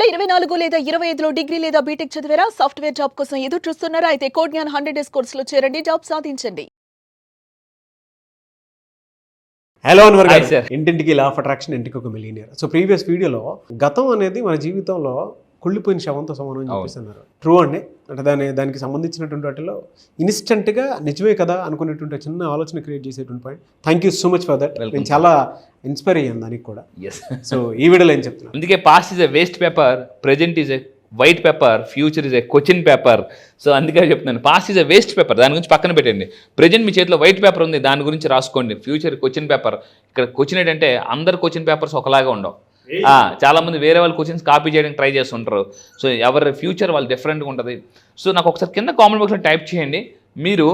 2024 లేదా 25లో డిగ్రీ లేదా బీటెక్ చదివారా? సాఫ్ట్వేర్ జాబ్ కోసం ఎదురు చూస్తున్నారా? అయితే కోడ్ జ్ఞాన్ 100 డేస్ కోర్సులో చేరండి, జాబ్ సాధించండి. హలో అన్వర్ గారు, ఇంటింటికి లా ఆఫ్ అట్రాక్షన్, ఇంటికి ఒక మిలియనియర్. సో ప్రీవియస్ వీడియోలో గతం అనేది మన జీవితంలో కుళ్ళిపోయిన శవంతో సమానం అని చెప్పేస్తున్నారు. ట్రూ అండి. అంటే దానికి సంబంధించినటువంటి వాటిలో ఇన్స్టెంట్గా నిజమే కదా అనుకునేటువంటి చిన్న ఆలోచన క్రియేట్ చేసేటువంటి point. Thank you so much for that. నేను చాలా ఇన్స్పైర్ అయ్యాను దానికి కూడా. సో ఈ వీడియోలో ఏం చెప్తున్నాను, అందుకే past is a waste paper, present is a white paper, future is a question paper. So అందుకే చెప్తున్నాను, past is a waste paper, దాని గురించి పక్కన పెట్టండి. ప్రెజెంట్ మీ చేతిలో వైట్ పేపర్ ఉంది, దాని గురించి రాసుకోండి. Future question paper. ఇక్కడ క్వశ్చన్ ఏంటంటే అందరు క్వశ్చన్ పేపర్స్ ఒకలాగా ఉండవు. చాలా మంది వేరే వాళ్ళు క్వశ్చన్స్ కాపీ చేయడానికి ట్రై చేస్తుంటారు. సో ఎవరి ఫ్యూచర్ వాళ్ళు డిఫరెంట్గా ఉంటుంది. సో నాకు ఒకసారి కింద కామెంట్ బాక్స్లో టైప్ చేయండి, మీరు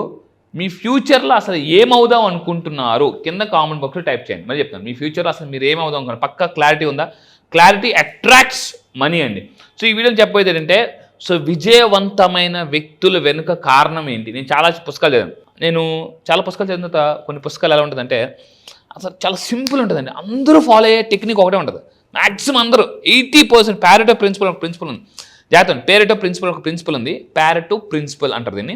మీ ఫ్యూచర్లో అసలు ఏమవుదాం అనుకుంటున్నారు కింద కామెంట్ బాక్స్లో టైప్ చేయండి. మరి చెప్తాను, మీ ఫ్యూచర్లో అసలు మీరు ఏమవుదాం అనుకున్నారు, పక్కా క్లారిటీ ఉందా? క్లారిటీ అట్రాక్ట్స్ మనీ అండి. సో ఈ వీడియోని చెప్పేది ఏంటంటే, సో విజయవంతమైన వ్యక్తుల వెనుక కారణం ఏంటి? నేను చాలా పుస్తకాలు చదివాను. నేను చాలా పుస్తకాలు చదివిన తర్వాత కొన్ని పుస్తకాలు ఎలా ఉంటుందంటే అసలు చాలా సింపుల్ ఉంటుందండి. అందరూ ఫాలో అయ్యే టెక్నిక్ ఒకటే ఉంటుంది. మ్యాక్సిమం అందరూ 80% ప్యారెటో ప్రిన్సిపల్ ఒక ప్రిన్సిపల్ ఉంది. జాగ్రత్త, పేరెటో ప్రిన్సిపల్ ఒక ప్రిన్సిపల్ ఉంది. ప్యారెటో ప్రిన్సిపల్ అంటారు దీన్ని.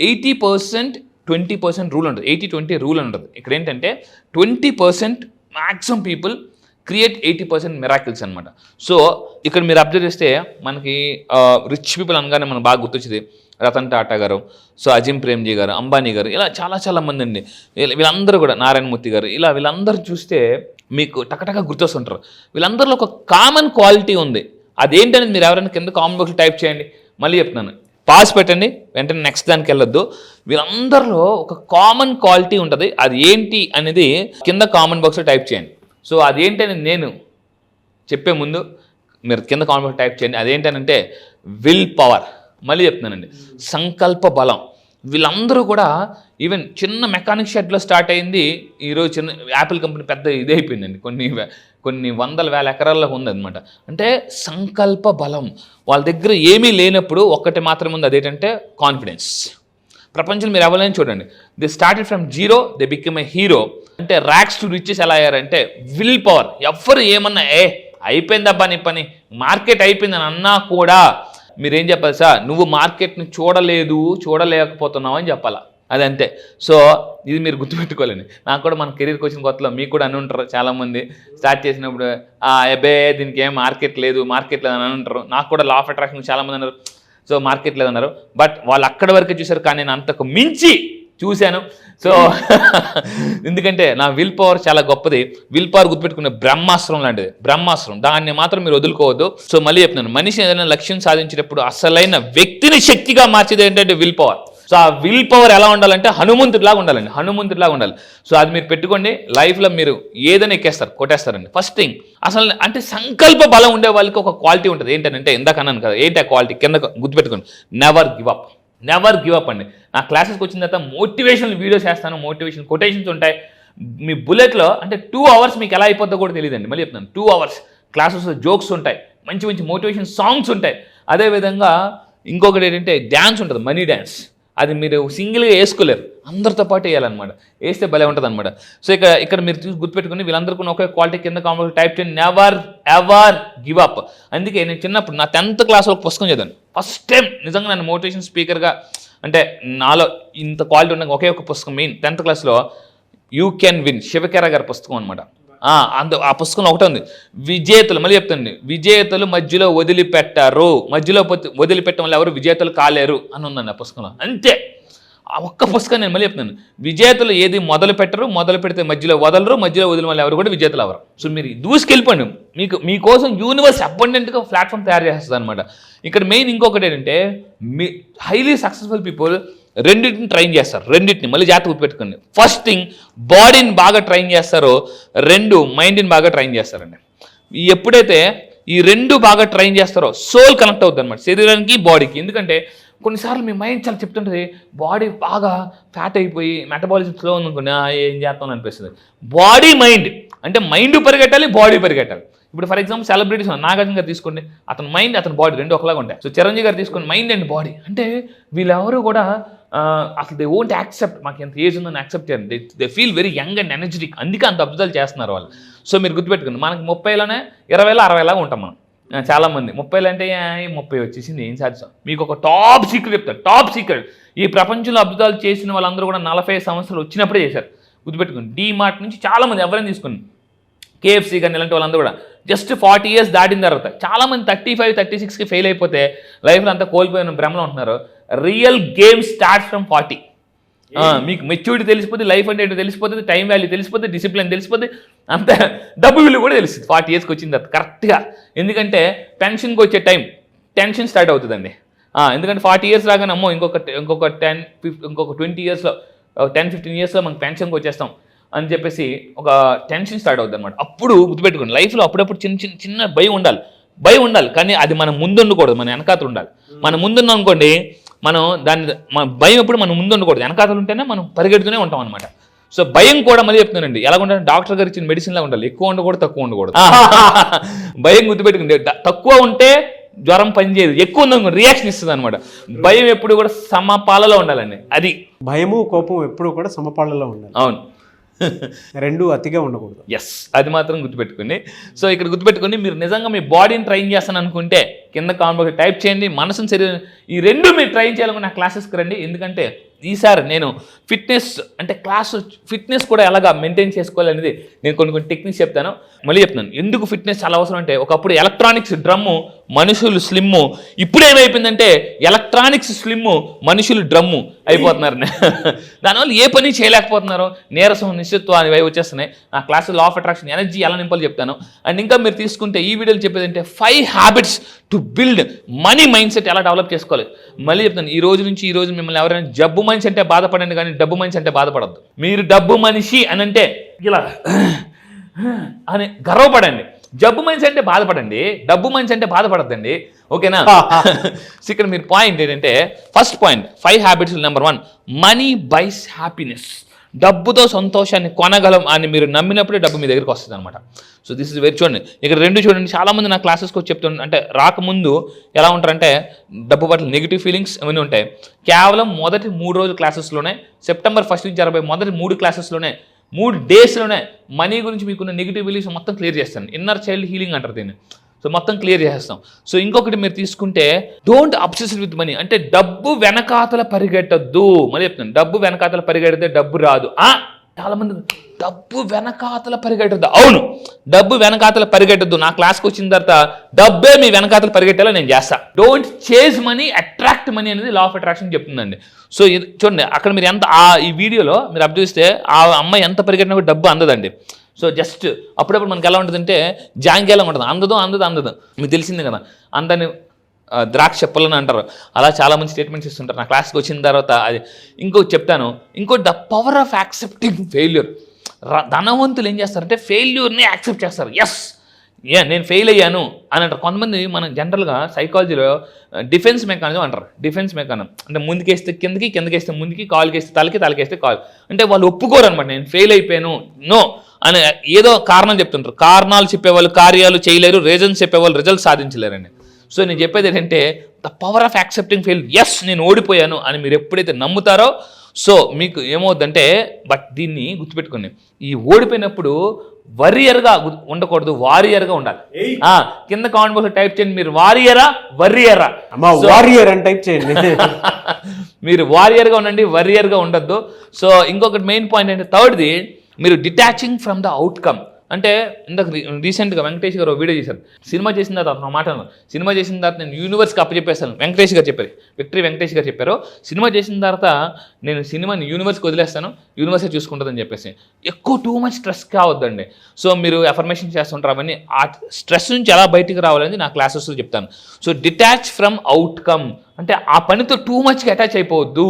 80% 20% రూల్ ఉంటుంది. 80-20 రూల్ ఉంటుంది. ఇక్కడ ఏంటంటే 20% మ్యాక్సిమం పీపుల్ క్రియేట్ 80% మిరాకిల్స్ అనమాట. సో ఇక్కడ మీరు అబ్జర్వ్ చేస్తే మనకి రిచ్ పీపుల్ అనగానే మనకు బాగా గుర్తొచ్చింది రతన్ టాటా గారు, సో అజిమ్ ప్రేమ్జీ గారు, అంబానీ గారు, ఇలా చాలా మంది అండి. వీళ్ళందరూ కూడా, నారాయణమూర్తి గారు, ఇలా వీళ్ళందరూ చూస్తే మీకు టకటక గుర్తొస్తుంటారు. వీళ్ళందరిలో ఒక కామన్ క్వాలిటీ ఉంది. అదేంటనేది మీరు ఎవరైనా కింద కామెంట్ బాక్స్లో టైప్ చేయండి. మళ్ళీ చెప్తున్నాను, పాస్ పెట్టండి, వెంటనే నెక్స్ట్ దానికి వెళ్ళొద్దు. వీళ్ళందరిలో ఒక కామన్ క్వాలిటీ ఉంటుంది. అది ఏంటి అనేది కింద కామెంట్ బాక్స్లో టైప్ చేయండి. సో అదేంటని నేను చెప్పే ముందు మీరు కింద కామెంట్ బాక్స్ టైప్ చేయండి. అదేంటనంటే విల్ పవర్. మళ్ళీ చెప్తున్నానండి, సంకల్ప బలం. వీళ్ళందరూ కూడా ఈవెన్ చిన్న మెకానిక్ షెడ్లో స్టార్ట్ అయింది, ఈరోజు చిన్న యాపిల్ కంపెనీ పెద్ద ఇదే అయిపోయిందండి. కొన్ని వందల వేల ఎకరాల్లో ఉందన్నమాట. అంటే సంకల్ప బలం. వాళ్ళ దగ్గర ఏమీ లేనప్పుడు ఒక్కటి మాత్రమే ఉంది, అదేంటంటే కాన్ఫిడెన్స్. ప్రపంచంలో మీరు ఎవరైనా చూడండి, they started from zero, they become a hero. అంటే ర్యాక్స్ టు రిచెస్ ఎలా అయ్యారంటే విల్ పవర్. ఎవ్వరు ఏమన్నా అయిపోయిందబ్బా నీ పని, మార్కెట్ అయిపోయిందని అన్నా కూడా మీరేం చెప్పాలి, సార్ నువ్వు మార్కెట్ని చూడలేకపోతున్నావు అని చెప్పాలా. అదంతే. సో ఇది మీరు గుర్తుపెట్టుకోవాలండి. నాకు కూడా మన కెరీర్కి వచ్చిన కొత్తలో మీకు కూడా అని ఉంటారు చాలామంది. స్టార్ట్ చేసినప్పుడు దీనికి ఏం మార్కెట్ లేదు అని అంటారు. నాకు కూడా లా ఆఫ్ అట్రాక్షన్ చాలామంది అన్నారు, సో మార్కెట్ లేదన్నారు. బట్ వాళ్ళు అక్కడి వరకే చూశారు, కానీ నేను అంతకు మించి చూశాను. సో ఎందుకంటే నా విల్ పవర్ చాలా గొప్పది. విల్ పవర్ గుర్తుపెట్టుకునే బ్రహ్మాస్త్రం లాంటిది, బ్రహ్మాస్త్రం. దాన్ని మాత్రం మీరు వదులుకోవద్దు. సో మళ్ళీ చెప్తున్నాను, మనిషి ఏదైనా లక్ష్యం సాధించేటప్పుడు అసలైన వ్యక్తిని శక్తిగా మార్చేది ఏంటంటే విల్ పవర్. సో ఆ విల్ పవర్ ఎలా ఉండాలంటే హనుమంతుడిలాగా ఉండాలండి, హనుమంతుడిలాగా ఉండాలి. సో అది మీరు పెట్టుకోండి, లైఫ్లో మీరు ఏదైనా కొట్టేస్తారండి. ఫస్ట్ థింగ్ అసలు అంటే సంకల్ప బలం ఉండే వాళ్ళకి ఒక క్వాలిటీ ఉంటుంది. ఏంటంటే ఇందాక అన్నాను కదా, ఏంటి ఆ క్వాలిటీ కింద గుర్తుపెట్టుకోండి, never give up. Never give up అండి. నా క్లాసెస్కి వచ్చిన తర్వాత మోటివేషనల్ వీడియోస్ చేస్తాను, మోటివేషన్ కొటేషన్స్ ఉంటాయి. మీ బుల్లెట్లో అంటే 2 hours మీకు ఎలా అయిపోతుందో కూడా తెలియదండి. మళ్ళీ చెప్తాను, 2 hours క్లాసెస్లో జోక్స్ ఉంటాయి, మంచి మోటివేషన్ సాంగ్స్ ఉంటాయి. అదేవిధంగా ఇంకొకటి ఏంటంటే డ్యాన్స్ ఉంటుంది, మనీ డ్యాన్స్. అది మీరు సింగిల్గా వేసుకోలేరు, అందరితో పాటు వేయాలన్నమాట. వేస్తే భలే ఉంటుంది అనమాట. సో ఇక్కడ మీరు చూసి గుర్తుపెట్టుకుని వీళ్ళందరికీ ఒకే క్వాలిటీ కింద కామెంట్ టైప్ చేయండి, నెవర్ ఎవర్ గివ్ అప్. అందుకే నేను చిన్నప్పుడు నా 10th క్లాస్లో ఒక పుస్తకం చదివాను. ఫస్ట్ టైం నిజంగా నన్ను మోటివేషన్ స్పీకర్గా, అంటే నాలో ఇంత క్వాలిటీ ఉన్న ఒకే ఒక పుస్తకం మెయిన్ 10th క్లాస్లో యూ కెన్ విన్, శివకేర గారి పుస్తకం అనమాట. ఆ పుస్తకంలో ఒకటే ఉంది, విజేతలు. మళ్ళీ చెప్తాండి, విజేతలు మధ్యలో వదిలిపెట్టారు, మధ్యలో వదిలిపెట్టడం వల్ల ఎవరు విజేతలు కాలేరు అని ఉందండి ఆ పుస్తకంలో. అంతే, ఆ ఒక్క పుస్తకం నేను మళ్ళీ చెప్తున్నాను, విజేతలు ఏది మొదలు పెట్టరు, మొదలు పెడితే మధ్యలో వదలరు, మధ్యలో వదిలిన వాళ్ళు ఎవరు కూడా విజేతలు అవరు. సో మీరు దూసుకెళ్ళిపోండి, మీకోసం యూనివర్స్ అబండెంట్గా ప్లాట్ఫామ్ తయారు చేస్తుంది అనమాట. ఇక్కడ మెయిన్ ఇంకొకటి ఏంటంటే, మీ హైలీ సక్సెస్ఫుల్ పీపుల్ రెండింటిని ట్రైన్ చేస్తారు. రెండింటిని మళ్ళీ జాగ్రత్త గుర్తుపెట్టుకోండి. ఫస్ట్ థింగ్ బాడీని బాగా ట్రైన్ చేస్తారో, 2 మైండ్ని బాగా ట్రైన్ చేస్తారండి. ఎప్పుడైతే ఈ 2 బాగా ట్రైన్ చేస్తారో సోల్ కనెక్ట్ అవుతుంది అనమాట, శరీరానికి బాడీకి. ఎందుకంటే కొన్నిసార్లు మీ మైండ్ చాలా చెప్తుంటుంది, బాడీ బాగా ఫ్యాట్ అయిపోయి మెటబాలిజం స్లో ఉందనుకోండి, ఏం చేస్తామని అనిపిస్తుంది. బాడీ మైండ్ అంటే మైండ్ పరిగెట్టాలి, బాడీ పరిగెట్టాలి. ఇప్పుడు ఫర్ ఎగ్జాంపుల్ సెలబ్రిటీస్ నాగార్జున గారు తీసుకోండి, అతని మైండ్ అతని బాడీ 2 ఒకలాగా ఉంటాయి. సో చిరంజీవి గారు తీసుకోండి, మైండ్ అండ్ బాడీ. అంటే వీళ్ళెవరు కూడా అసలు దే వోంట్ యాక్సెప్ట్, మాకు ఎంత ఏజ్ ఉందని యాక్సెప్ట్ చేయండి. They feel very young and energetic. అందుకే అంత అబ్జర్వ్ చేస్తున్నారు వాళ్ళు. సో మీరు గుర్తుపెట్టుకోండి, మనకి 30లోనే 20లో 60లాగా ఉంటాం మనం. చాలా మంది 30 అంటే 30 వచ్చేసింది ఏం సాధిస్తాం. మీకు ఒక టాప్ సీక్రెట్ చెప్తాను, టాప్ సీక్రెట్. ఈ ప్రపంచంలో అద్భుతాలు చేసిన వాళ్ళందరూ కూడా 40 సంవత్సరాలు వచ్చినప్పుడే చేశారు. గుర్తుపెట్టుకోండి. డీమార్ట్ నుంచి చాలామంది ఎవరైనా తీసుకుని కేఎఫ్సీ కానీ ఇలాంటి వాళ్ళందరూ కూడా జస్ట్ 40 years దాటిన తర్వాత చాలామంది 35, 36కి ఫెయిల్ అయిపోతే లైఫ్లో అంతా కోల్పోయిన భ్రమలో ఉంటున్నారు. Real game starts from 40. మీకు మెచ్యూరిటీ తెలిసిపోతే, లైఫ్ అంటే ఏంటో తెలిసిపోతుంది, టైం వాల్యూ తెలిసిపోతే, డిసిప్లిన్ తెలిసిపోతే, అంత డబ్బు విలువ కూడా తెలుస్తుంది 40 yearsకి వచ్చిన తర్వాత కరెక్ట్గా. ఎందుకంటే పెన్షన్కి వచ్చే టైం టెన్షన్ స్టార్ట్ అవుతుందండి. ఎందుకంటే 40 years రాగానే అమ్మో ఇంకొక 20 yearsలో 10-15 yearsలో మనకు పెన్షన్కి వచ్చేస్తాం అని చెప్పేసి ఒక టెన్షన్ స్టార్ట్ అవుతుంది అనమాట. అప్పుడు గుర్తుపెట్టుకోండి, లైఫ్లో అప్పుడప్పుడు చిన్న భయం ఉండాలి. కానీ అది మనం ముందు ఉండకూడదు, మన వెనకాతలు ఉండాలి. మనం ముందున్నాం అనుకోండి, మనం మన భయం ఎప్పుడు మనం ముందు ఉండకూడదు, వెనకాతలు ఉంటేనే మనం పరిగెడుతూనే ఉంటాం అనమాట. సో భయం కూడా మళ్ళీ చెప్తున్నానండి, ఎలా ఉండాలి, డాక్టర్ గారు ఇచ్చిన మెడిసిన్లా ఉండాలి. ఎక్కువ ఉండకూడదు, తక్కువ ఉండకూడదు. భయం గుర్తుపెట్టుకుంటే, తక్కువ ఉంటే జ్వరం పనిచేయదు, ఎక్కువ ఉందనుకోండి రియాక్షన్ ఇస్తుంది అనమాట. భయం ఎప్పుడు కూడా సమపాలలో ఉండాలండి. అది భయము కోపం ఎప్పుడు కూడా సమపాళ్ళలో ఉండాలి. అవును, రెండు అతిగా ఉండకూడదు. ఎస్, అది మాత్రం గుర్తుపెట్టుకోండి. సో ఇక్కడ గుర్తుపెట్టుకోండి, మీరు నిజంగా మీ బాడీని ట్రైన్ చేస్తాను అనుకుంటే కింద కామెంట్ టైప్ చేయండి. మనసుని శరీరం ఈ రెండు మీరు ట్రైన్ చేయాలనుకున్న నా క్లాసెస్కి రండి. ఎందుకంటే ఈసారి నేను ఫిట్నెస్ కూడా ఎలాగా మెయింటైన్ చేసుకోవాలనేది నేను కొన్ని టెక్నిక్స్ చెప్తాను. మళ్ళీ చెప్తున్నాను, ఎందుకు ఫిట్నెస్ చాలా అవసరం అంటే, ఒకప్పుడు ఎలక్ట్రానిక్స్ డ్రమ్ము, మనుషులు స్లిమ్ము. ఇప్పుడు ఏమైపోయిందంటే ఎలక్ట్రానిక్స్ స్లిమ్ము, మనుషులు డ్రమ్ము అయిపోతున్నారు. దానివల్ల ఏ పని చేయలేకపోతున్నారు, నీరసం, నిశ్చిత్వం అవి వచ్చేస్తున్నాయి. నా class law of attraction, energy ఎలా నింపాలో చెప్తాను. అండ్ ఇంకా మీరు తీసుకుంటే ఈ వీడియోలో చెప్పేది అంటే 5 habits to build money mind set ఎలా డెవలప్ చేసుకోవాలి. మళ్ళీ చెప్తాను, ఈ రోజు మిమ్మల్ని ఎవరైనా జబ్బు మనిషి అంటే బాధపడండి, కానీ డబ్బు మనిషి అంటే బాధపడద్దు. మీరు డబ్బు మనిషి అని అంటే ఇలా అని గర్వపడండి. జబ్బు మనిషి అంటే బాధపడండి, డబ్బు మనిషి అంటే బాధపడద్దండి. ఓకేనా? ఇక్కడ మీరు పాయింట్ ఏంటంటే, first point 5 habits. Number 1, money buys happiness. డబ్బుతో సంతోషాన్ని కొనగలం అని మీరు నమ్మినప్పుడే డబ్బు మీ దగ్గరికి వస్తుంది అనమాట. సో దిస్ ఇస్ వెరీ, చూడండి ఇక్కడ రెండు చూడండి. చాలామంది నా క్లాసెస్కి వచ్చి చెప్తుండే, అంటే రాకముందు ఎలా ఉంటారంటే డబ్బు పట్ల నెగిటివ్ ఫీలింగ్స్ అవన్నీ ఉంటాయి. కేవలం మొదటి 3 రోజుల క్లాసెస్లోనే, సెప్టెంబర్ 1 నుంచి 60 మొదటి 3 క్లాసెస్లోనే 3 daysలోనే మనీ గురించి మీకున్న నెగిటివ్ బిలీఫ్స్ మొత్తం క్లియర్ చేస్తాను. ఇన్నర్ చైల్డ్ హీలింగ్ అంటారు దీన్ని. సో మొత్తం క్లియర్ చేసేస్తాం. సో ఇంకొకటి మీరు తీసుకుంటే, డోంట్ అబ్సెస్ విత్ మనీ. అంటే డబ్బు వెనకాతల పరిగెట్టద్దు. మళ్ళీ చెప్తాను, డబ్బు వెనకాతల పరిగెడితే డబ్బు రాదు. చాలా మంది డబ్బు వెనకాతల పరిగెట్టద్దు. అవును, డబ్బు వెనకాతల పరిగెట్టద్దు. నా క్లాస్కి వచ్చిన తర్వాత డబ్బే మీ వెనకాతల పరిగెట్టేలా నేను చేస్తా. Don't chase money, attract money అనేది లా ఆఫ్ అట్రాక్షన్ చెప్తుందండి. సో చూడండి, అక్కడ మీరు ఎంత ఈ వీడియోలో మీరు అబ్జర్వ్ చేస్తే ఆ అమ్మాయి ఎంత పరిగెట్టినా కూడా డబ్బు అందదండి. సో జస్ట్ అప్పుడప్పుడు మనకి ఎలా ఉంటుందంటే జాంగ్యాలా ఉంటుంది, అందదు. మీకు తెలిసింది కదా, అందని ద్రాక్ష పుల్లని అంటారు. అలా చాలా మంది స్టేట్మెంట్స్ ఇస్తుంటారు. నా క్లాస్కి వచ్చిన తర్వాత అది ఇంకోటి చెప్తాను. ఇంకోటి the power of accepting failure. ధనవంతులు ఏం చేస్తారంటే ఫెయిల్యూర్ని యాక్సెప్ట్ చేస్తారు. ఎస్, నేను ఫెయిల్ అయ్యాను అని అంటారు. కొంతమంది మనం జనరల్గా సైకాలజీలో డిఫెన్స్ మెకానిజం అంటారు. డిఫెన్స్ మెకానిజం అంటే ముందుకేస్తే కిందకి, కిందకేస్తే ముందుకి, కాలుకేస్తే తలకి, తలకేస్తే కాలు. అంటే వాళ్ళు ఒప్పుకోరు అనమాట, నేను ఫెయిల్ అయిపోయాను నో అని ఏదో కారణం చెప్తుంటారు. కారణాలు చెప్పేవాళ్ళు కార్యాలు చేయలేరు, రీజన్స్ చెప్పేవాళ్ళు రిజల్ట్ సాధించలేరండి. సో నేను చెప్పేది ఏంటంటే the power of accepting fail. Yes, నేను ఓడిపోయాను అని మీరు ఎప్పుడైతే నమ్ముతారో, సో మీకు ఏమవుద్దంటే, బట్ దీన్ని గుర్తుపెట్టుకోండి, ఈ ఓడిపోయినప్పుడు వర్రియర్గా ఉండకూడదు, వారియర్గా ఉండాలి. కింద కామెంట్ బాక్స్లో టైప్ చేయండి, మీరు వారియరా వర్రియరా. వారియర్ అని టైప్ చేయండి. మీరు వారియర్గా ఉండండి, వర్రియర్గా ఉండొద్దు. సో ఇంకొకటి మెయిన్ పాయింట్ అంటే, థర్డ్ది, మీరు డిటాచింగ్ ఫ్రమ్ ద అవుట్కమ్. అంటే ఇందాక రీసెంట్గా వెంకటేష్ గారు వీడియో చేశారు. సినిమా చేసిన తర్వాత నా మాట, సినిమా చేసిన తర్వాత నేను యూనివర్స్కి అప్పచెప్పేస్తాను. వెంకటేష్ గారు చెప్పారు, విక్టరీ వెంకటేష్ గారు చెప్పారు, సినిమా చేసిన తర్వాత నేను సినిమాని యూనివర్స్కి వదిలేస్తాను, యూనివర్సే చూసుకుంటుందని చెప్పేసి. ఎక్కువ టూ మచ్ స్ట్రెస్ కావద్దండి. సో మీరు అఫర్మేషన్ చేస్తుంటారు, అవన్నీ ఆ స్ట్రెస్ నుంచి ఎలా బయటికి రావాలని నా క్లాసెస్లో చెప్తాను. సో డిటాచ్ ఫ్రమ్ అవుట్కమ్ అంటే ఆ పనితో టూ మచ్గా అటాచ్ అయిపోవద్దు.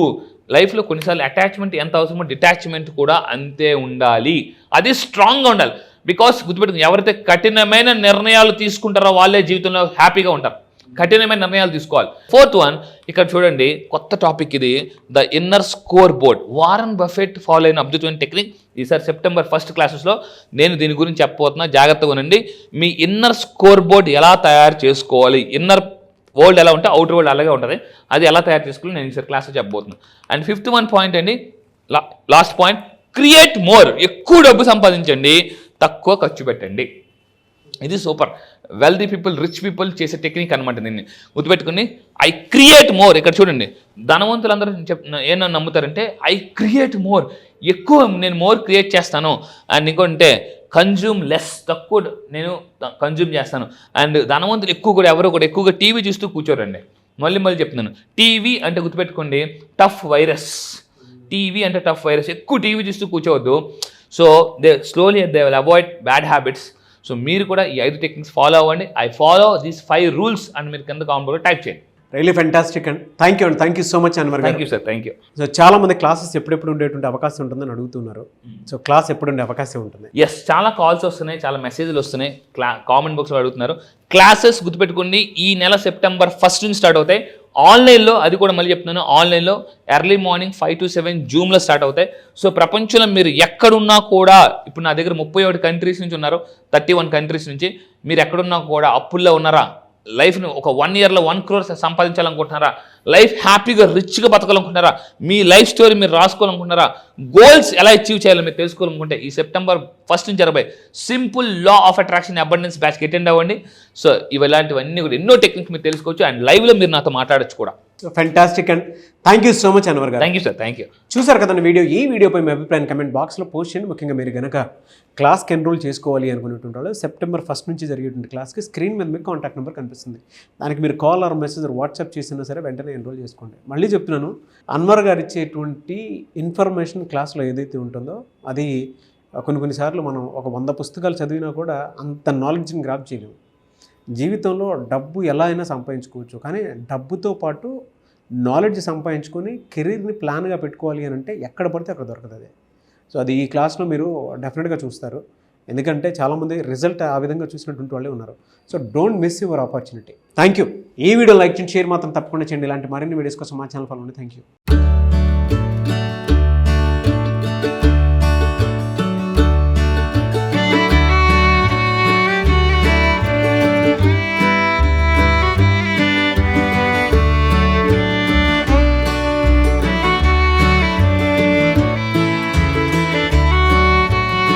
లైఫ్లో కొన్నిసార్లు అటాచ్మెంట్ ఎంత అవసరమో డిటాచ్మెంట్ కూడా అంతే ఉండాలి. అది స్ట్రాంగ్గా ఉండాలి. బికాస్ గుర్తుపెట్టుకుని, ఎవరైతే కఠినమైన నిర్ణయాలు తీసుకుంటారో వాళ్ళే జీవితంలో హ్యాపీగా ఉంటారు. కఠినమైన నిర్ణయాలు తీసుకోవాలి. 4th one, ఇక్కడ చూడండి, కొత్త టాపిక్ ఇది, the inner score board. Warren Buffett follow అయిన అద్భుతమైన టెక్నిక్. ఈసారి సెప్టెంబర్ 1 క్లాసెస్లో నేను దీని గురించి చెప్పబోతున్నా, జాగ్రత్తగా ఉండండి. మీ ఇన్నర్ స్కోర్ బోర్డ్ ఎలా తయారు చేసుకోవాలి, ఇన్నర్ వరల్డ్ ఎలా ఉంటే అవుటర్ వరల్డ్ అలాగే ఉంటుంది, అది ఎలా తయారు చేసుకోవాలి నేను ఈసారి క్లాస్లో చెప్పబోతున్నాను. అండ్ 5th one పాయింట్ అండి, లాస్ట్ పాయింట్, క్రియేట్ మోర్. ఎక్కువ డబ్బు సంపాదించండి, తక్కువ ఖర్చు పెట్టండి. ఇది super. Wealthy people, rich people చేసే టెక్నిక్ అనమాట. దీన్ని గుర్తుపెట్టుకుని ఐ క్రియేట్ మోర్. ఇక్కడ చూడండి, ధనవంతులందరూ ఏమన్నా నమ్ముతారంటే ఐ క్రియేట్ మోర్, ఎక్కువ నేను మోర్ క్రియేట్ చేస్తాను. అండ్ ఇంకోంటే కన్జ్యూమ్ లెస్, తక్కువ నేను కన్జ్యూమ్ చేస్తాను. అండ్ ధనవంతులు ఎక్కువ కూడా ఎవరో కూడా ఎక్కువగా టీవీ చూస్తూ కూర్చోరండి. మళ్ళీ చెప్తున్నాను, టీవీ అంటే గుర్తుపెట్టుకోండి టఫ్ వైరస్. టీవీ అంటే టఫ్ వైరస్, ఎక్కువ టీవీ చూస్తూ కూర్చోవద్దు. So they slowly they will avoid bad habits. So మీరు కూడా ఈ 5 టెక్నిక్స్ ఫాలో అవ్వండి. ఐ ఫాలో దీస్ 5 రూల్స్ అని మీరు కింద కామెంట్లో టైప్ చేయండి. Really fantastic and thank you so much Anwar garu. Thank you sir, thank you. So చాలా మంది క్లాసెస్ ఎప్పుడెప్పుడు ఉండేటువంటి అవకాశం ఉంటుందని అడుగుతున్నారు. సో క్లాస్ ఎప్పుడు ఉండే అవకాశం ఉంటుంది? ఎస్, చాలా కాల్స్ వస్తున్నాయి, చాలా మెసేజ్లు వస్తున్నాయి, కామెంట్ బాక్స్లో అడుగుతున్నారు. క్లాసెస్ గుర్తుపెట్టుకోండి, ఈ నెల సెప్టెంబర్ 1 నుంచి స్టార్ట్ అవుతాయి. ఆన్లైన్లో, అది కూడా మళ్ళీ చెప్తున్నాను, ఆన్లైన్లో ఎర్లీ మార్నింగ్ 5 to 7 జూమ్లో స్టార్ట్ అవుతాయి. సో ప్రపంచంలో మీరు ఎక్కడున్నా కూడా, ఇప్పుడు నా దగ్గర 31 కంట్రీస్ నుంచి ఉన్నారు, 31 కంట్రీస్ నుంచి. మీరు ఎక్కడున్నా కూడా అప్పుల్లో ఉన్నారా, లైఫ్ని ఒక 1 yearలో 1 crore సంపాదించాలనుకుంటున్నారా, లైఫ్ హ్యాపీగా రిచ్గా బతకాలనుకుంటున్నారా, మీ లైఫ్ స్టోరీ మీరు రాసుకోవాలనుకుంటున్నారా, గోల్స్ ఎలా అచీవ్ చేయాలో మీరు తెలుసుకోవాలనుకుంటే ఈ సెప్టెంబర్ 1 నుంచి 20 simple law of attraction abundance బ్యాచ్కి అటెండ్ అవ్వండి. సో ఇలాంటివన్నీ కూడా ఎన్నో టెక్నిక్స్ మీరు తెలుసుకోవచ్చు. అండ్ లైవ్లో మీరు నాతో మాట్లాడచ్చు కూడా. Fantastic and thank you so much Anwar garu. Thank you sir, thank you. చూసారు కదండి వీడియో. ఈ వీడియోపై మీ అభిప్రాయం కమెంట్ బాక్స్లో పోస్ట్ చేయండి. ముఖ్యంగా మీరు కనుక క్లాస్కి ఎన్రోల్ చేసుకోవాలి అనుకునేటువంటి వాళ్ళు సెప్టెంబర్ 1 నుంచి జరిగేటువంటి క్లాస్కి స్క్రీన్ మీద మీకు కాంటాక్ట్ నెంబర్ కనిపిస్తుంది. దానికి మీరు కాల్ ఆర్ మెసేజ్ వాట్సాప్ చేసినా సరే వెంటనే ఎన్రోల్ చేసుకోండి. మళ్ళీ చెప్తున్నాను, అన్వర్ గారు ఇచ్చేటువంటి ఇన్ఫర్మేషన్ క్లాస్లో ఏదైతే ఉంటుందో అది కొన్నిసార్లు మనం ఒక 100 పుస్తకాలు చదివినా కూడా అంత నాలెడ్జ్ని గ్రాప్ చేయలేము. జీవితంలో డబ్బు ఎలా అయినా సంపాదించుకోవచ్చు, కానీ డబ్బుతో పాటు నాలెడ్జ్ సంపాదించుకొని కెరీర్ని ప్లాన్గా పెట్టుకోవాలి అని అంటే ఎక్కడ పడితే అక్కడ దొరకదు అది. సో అది ఈ క్లాస్లో మీరు డెఫినెట్గా చూస్తారు. ఎందుకంటే చాలామంది రిజల్ట్ ఆ విధంగా చూసినటువంటి వాళ్ళే ఉన్నారు. So don't miss your opportunity. Thank you. ఈ వీడియో లైక్ చేయండి, షేర్ మాత్రం తప్పకుండా చేయండి. ఇలాంటి మరిన్ని వీడియోస్ కోసం మా ఛానల్ ఫాలో అవ్వండి. Thank you.